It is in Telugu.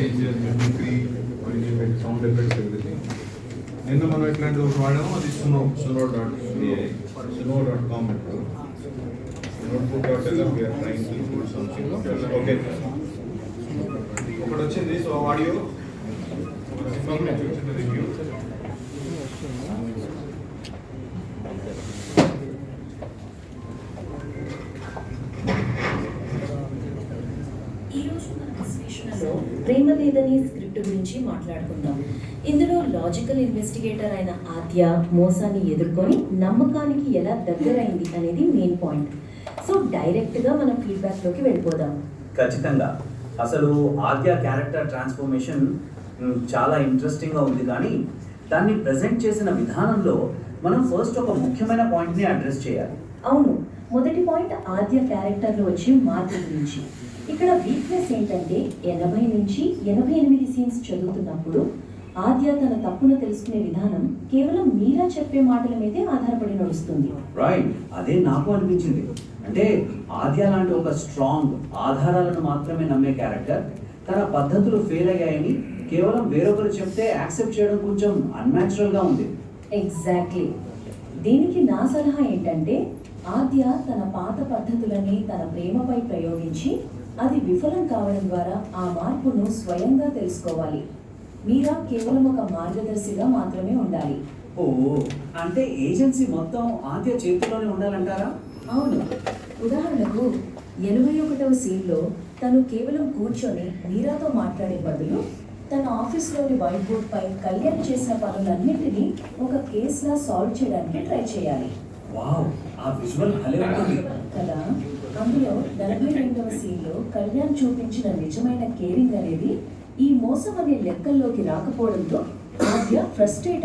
changes, mimicry, audio effects, sound effects, everything. నిన్న మనం ఎట్లాంటి ఒకటి వాడాము, అది suno.ai, suno.com అంటారు. Notebook.lm we are trying to do something. Okay. ఒకటి వచ్చింది, సో ఆడియో రివ్యూ. ప్రేమ లేదని స్క్రిప్ట్ గురించి మాట్లాడుకుందాం. ఇందులో లాజికల్ ఇన్వెస్టిగేటర్ అయిన ఆద్య మోసాన్ని ఎదుర్కొని నమ్మకానికి ఎలా దగ్గరైంది అనేది మెయిన్ పాయింట్. సో డైరెక్ట్గా మనం ఫీడ్బ్యాక్లోకి వెళ్ళిపోదాం. ఖచ్చితంగా. అసలు ఆద్య క్యారెక్టర్ ట్రాన్స్ఫర్మేషన్ చాలా ఇంట్రెస్టింగ్గా ఉంది, కానీ దాన్ని ప్రజెంట్ చేసిన విధానంలో మనం ఫస్ట్ ఒక ముఖ్యమైన పాయింట్ని అడ్రస్ చేయాలి. అవును, మొదటి పాయింట్ ఆద్య క్యారెక్టర్లో వచ్చే మార్పు గురించి. ఇక్కడ వీక్నెస్ ఏంటంటే 80 నుంచి 88 సీన్స్ చదువుతున్నప్పుడు ఆద్య తన తప్పును తెలుసుకునే విధానం కేవలం మీరా చెప్పే మాటల మీదే ఆధారపడి నడుస్తుంది. రైట్, అదే నాకు అనిపించింది. అంటే ఆద్య లాంటి ఒక స్ట్రాంగ్ ఆధారాలను మాత్రమే నమ్మే క్యారెక్టర్ తన పద్ధతులు ఫెయిల్ అయ్యాయని కేవలం వేరొకరు చెప్తే యాక్సెప్ట్ చేయడం కొంచెం అన్యాచురల్గా ఉంది. ఎగ్జాక్ట్లీ. దీనికి నా సలహా ఏంటంటే ఆద్య తన పాత పద్ధతులని తన ప్రేమపై ప్రయోగించి అది విఫలం కావడం ద్వారా ఆ మార్పును స్వయంగా తెలుసుకోవాలి. మీరా కేవలం ఒక మార్గదర్శిగా మాత్రమే ఉండాలి. ఓ, అంటే ఏజెన్సీ మొత్తం ఆద్య చేతిలోనే ఉండాలంటారా? అవును. ఉదాహరణకు 81వ సీన్లో తను కేవలం కూర్చొని మీరాతో మాట్లాడే బదులు తన ఆఫీస్లోని వైట్ బోర్డ్పై కళ్యాణ్ చేసిన పనులన్నింటినీ ఒక కేసులా సాల్వ్ చేయడానికి ట్రై చేయాలి. వావ్, ఆ విజువల్ భలే ఉంటుంది కదా. అందులో 42వ సీన్లో కళ్యాణ్ చూపించిన నిజమైన కేరింగ్ అనేది ఈ మోసం అనే లెక్కల్లోకి రాకపోవడంతో ఆద్య ఫ్రస్ట్రేట్